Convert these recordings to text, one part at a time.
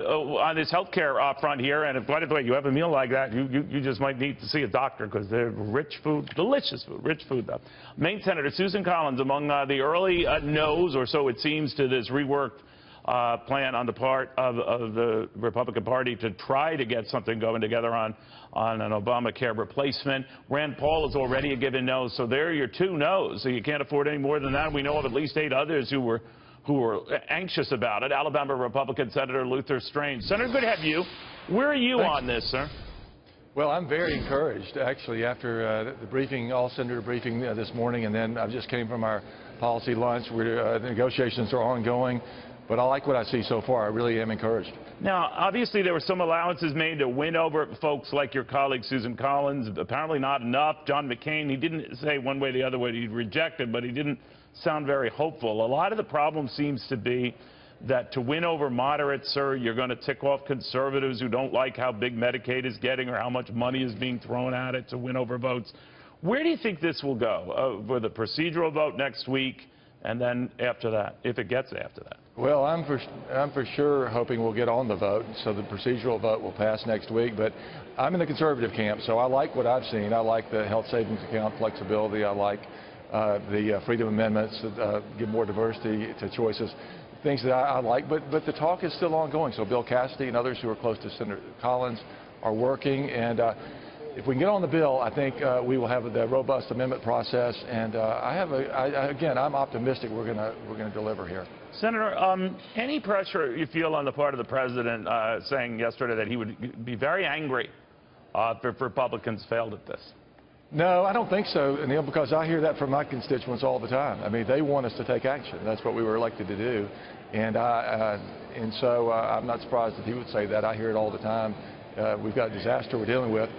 On this healthcare front here, and by the way, you have a meal like that, you just might need to see a doctor because they're rich food, delicious food, rich food though. Maine Senator Susan Collins among the early no's, or so it seems, to this reworked plan on the part of the Republican Party to try to get something going together on an Obamacare replacement. Rand Paul is already a given no, so there are your two no's. So you can't afford any more than that. We know of at least 8 others who were anxious about it. Alabama Republican Senator Luther Strange. Senator, good to have you. Where are you on this, sir? Well, I'm very encouraged, actually, after the briefing, all-senator briefing this morning, and then I just came from our policy lunch where the negotiations are ongoing. But I like what I see so far. I really am encouraged. Now, obviously, there were some allowances made to win over folks like your colleague Susan Collins. Apparently not enough. John McCain, he didn't say one way or the other way he'd reject it, but he didn't sound very hopeful. A lot of the problem seems to be that to win over moderates, sir, you're going to tick off conservatives who don't like how big Medicaid is getting or how much money is being thrown at it to win over votes. Where do you think this will go? For the procedural vote next week, and then after that, if it gets after that? Well, I'm for sure hoping we'll get on the vote, so the procedural vote will pass next week. But I'm in the conservative camp, so I like what I've seen. I like the health savings account flexibility. I like the freedom amendments that give more diversity to choices, things that I like. But the talk is still ongoing. So Bill Cassidy and others who are close to Senator Collins are working, and if we can get on the bill, I think we will have the robust amendment process. And again, I'm optimistic we're going to deliver here. Senator, any pressure you feel on the part of the president saying yesterday that he would be very angry if Republicans failed at this? No, I don't think so, Neil, because I hear that from my constituents all the time. I mean, they want us to take action. That's what we were elected to do. And so I'm not surprised that he would say that. I hear it all the time. We've got a disaster we're dealing with.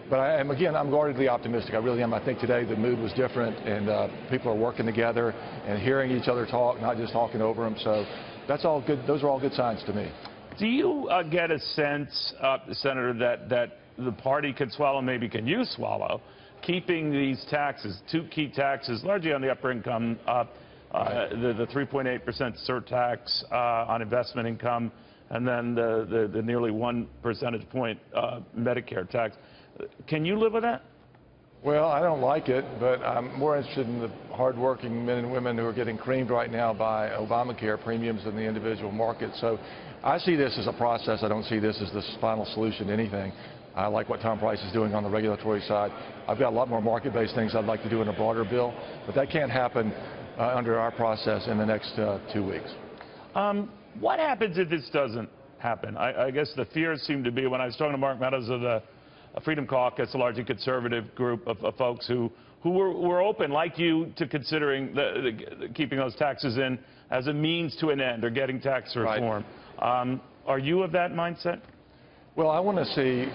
But I'm guardedly optimistic. I really am. I think today the mood was different, and people are working together and hearing each other talk, not just talking over them. So that's all good. Those are all good signs to me. Do you get a sense, Senator, that the party could swallow, maybe can you swallow, keeping these taxes, 2 key taxes, largely on the upper income, the 3.8% surtax on investment income, and then the nearly 1 percentage point Medicare tax? Can you live with that? Well, I don't like it, but I'm more interested in the hardworking men and women who are getting creamed right now by Obamacare premiums in the individual market. So I see this as a process. I don't see this as the final solution to anything. I like what Tom Price is doing on the regulatory side. I've got a lot more market-based things I'd like to do in a broader bill, but that can't happen under our process in the next 2 weeks. What happens if this doesn't happen? I guess the fears seem to be, when I was talking to Mark Meadows of the Freedom Caucus, a largely conservative group of folks who were open, like you, to considering keeping those taxes in as a means to an end or getting tax reform. Right. Are you of that mindset? Well, I want to see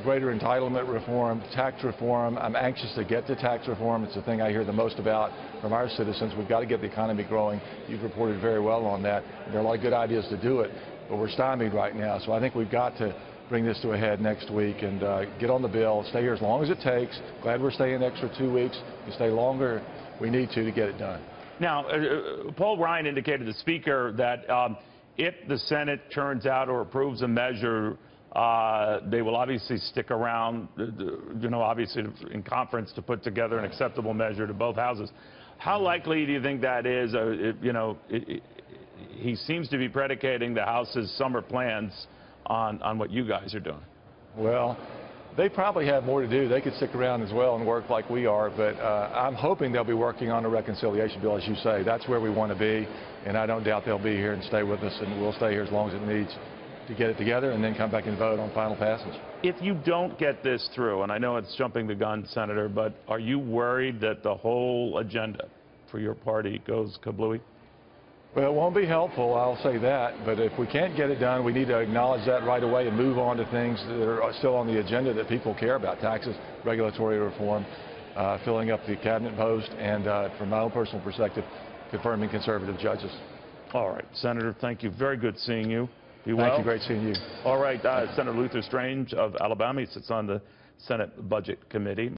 greater entitlement reform, tax reform. I'm anxious to get to tax reform. It's the thing I hear the most about from our citizens. We've got to get the economy growing. You've reported very well on that. There are a lot of good ideas to do it, but we're stymied right now. So I think we've got to bring this to a head next week and get on the bill, stay here as long as it takes. Glad we're staying an extra 2 weeks. We stay longer. We need to get it done. Now, Paul Ryan indicated to the Speaker that if the Senate turns out or approves a measure, they will obviously stick around, obviously in conference to put together an acceptable measure to both houses. How likely do you think that is? He seems to be predicating the House's summer plans on what you guys are doing. Well, they probably have more to do. They could stick around as well and work like we are, but I'm hoping they'll be working on a reconciliation bill, as you say. That's where we want to be, and I don't doubt they'll be here and stay with us, and we'll stay here as long as it needs to get it together and then come back and vote on final passage. If you don't get this through, and I know it's jumping the gun, Senator, but are you worried that the whole agenda for your party goes kablooey? Well, it won't be helpful, I'll say that, but if we can't get it done, we need to acknowledge that right away and move on to things that are still on the agenda that people care about: taxes, regulatory reform, filling up the cabinet post, and from my own personal perspective, confirming conservative judges. All right, Senator, thank you. Very good seeing you. Be well. Thank you. Great seeing you. All right, Senator Luther Strange of Alabama. He sits on the Senate Budget Committee.